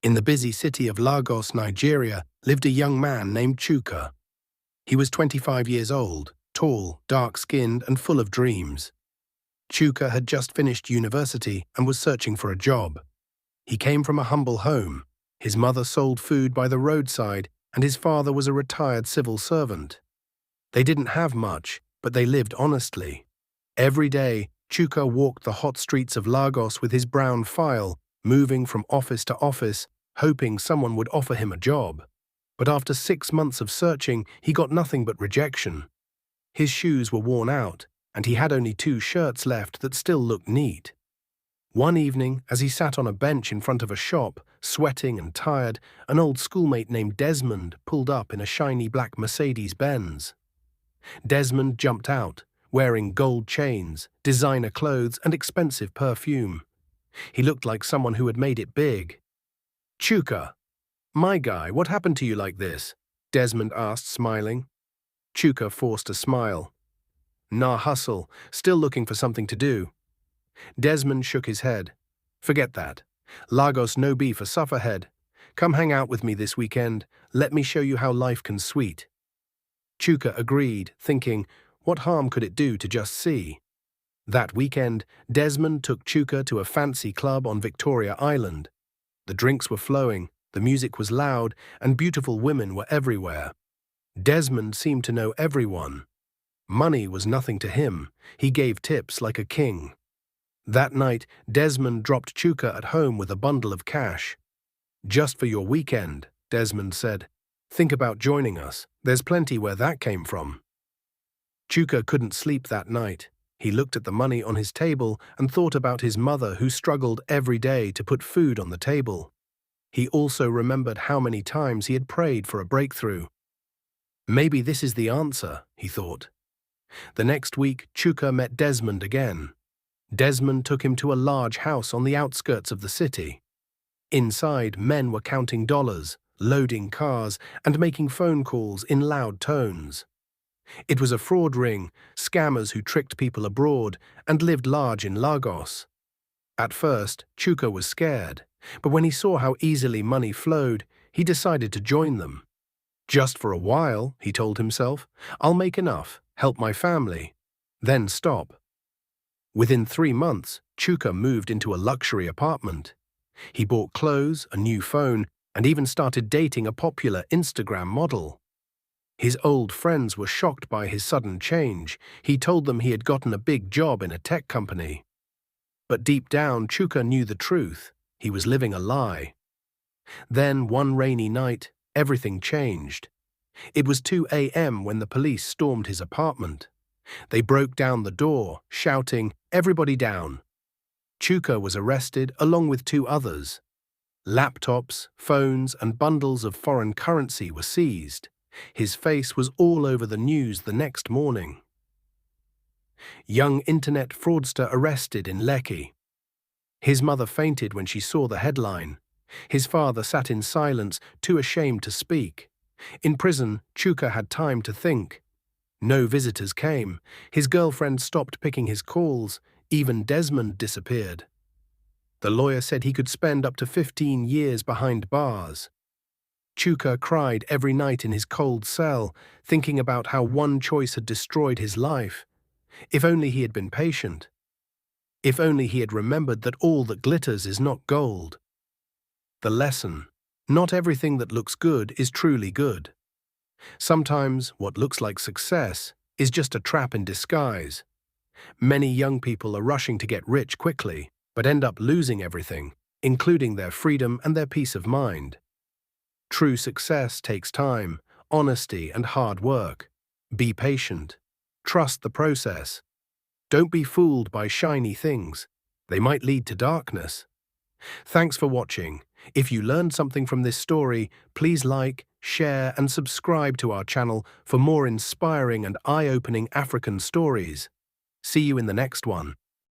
In the busy city of Lagos, Nigeria, lived a young man named Chuka. He was 25 years old, tall, dark-skinned, and full of dreams. Chuka had just finished university and was searching for a job. He came from a humble home. His mother sold food by the roadside, and his father was a retired civil servant. They didn't have much, but they lived honestly. Every day, Chuka walked the hot streets of Lagos with his brown file, moving from office to office, hoping someone would offer him a job. But after 6 months of searching, he got nothing but rejection. His shoes were worn out, and he had only 2 shirts left that still looked neat. One evening, as he sat on a bench in front of a shop, sweating and tired, an old schoolmate named Desmond pulled up in a shiny black Mercedes-Benz. Desmond jumped out, wearing gold chains, designer clothes, and expensive perfume. He looked like someone who had made it big. "Chuka, my guy, what happened to you like this?" Desmond asked, smiling. Chuka forced a smile. "Nah, hustle, still looking for something to do." Desmond shook his head. "Forget that. Lagos no be for sufferhead. Come hang out with me this weekend. Let me show you how life can sweet." Chuka agreed, thinking, what harm could it do to just see? That weekend, Desmond took Chuka to a fancy club on Victoria Island. The drinks were flowing, the music was loud, and beautiful women were everywhere. Desmond seemed to know everyone. Money was nothing to him. He gave tips like a king. That night, Desmond dropped Chuka at home with a bundle of cash. "Just for your weekend," Desmond said. "Think about joining us. There's plenty where that came from." Chuka couldn't sleep that night. He looked at the money on his table and thought about his mother who struggled every day to put food on the table. He also remembered how many times he had prayed for a breakthrough. Maybe this is the answer, he thought. The next week, Chuka met Desmond again. Desmond took him to a large house on the outskirts of the city. Inside, men were counting dollars, loading cars, and making phone calls in loud tones. It was a fraud ring, scammers who tricked people abroad and lived large in Lagos. At first, Chuka was scared, but when he saw how easily money flowed, he decided to join them. "Just for a while," he told himself, "I'll make enough, help my family, then stop." Within 3 months, Chuka moved into a luxury apartment. He bought clothes, a new phone, and even started dating a popular Instagram model. His old friends were shocked by his sudden change. He told them he had gotten a big job in a tech company. But deep down, Chuka knew the truth. He was living a lie. Then, one rainy night, everything changed. It was 2 a.m. when the police stormed his apartment. They broke down the door, shouting, "Everybody down!" Chuka was arrested along with 2 others. Laptops, phones, and bundles of foreign currency were seized. His face was all over the news the next morning. Young internet fraudster arrested in Lekki. His mother fainted when she saw the headline. His father sat in silence, too ashamed to speak. In prison, Chuka had time to think. No visitors came. His girlfriend stopped picking his calls. Even Desmond disappeared. The lawyer said he could spend up to 15 years behind bars. Chuka cried every night in his cold cell, thinking about how one choice had destroyed his life. If only he had been patient. If only he had remembered that all that glitters is not gold. The lesson: not everything that looks good is truly good. Sometimes what looks like success is just a trap in disguise. Many young people are rushing to get rich quickly, but end up losing everything, including their freedom and their peace of mind. True success takes time, honesty, and hard work. Be patient. Trust the process. Don't be fooled by shiny things. They might lead to darkness. Thanks for watching. If you learned something from this story, please like, share, and subscribe to our channel for more inspiring and eye-opening African stories. See you in the next one.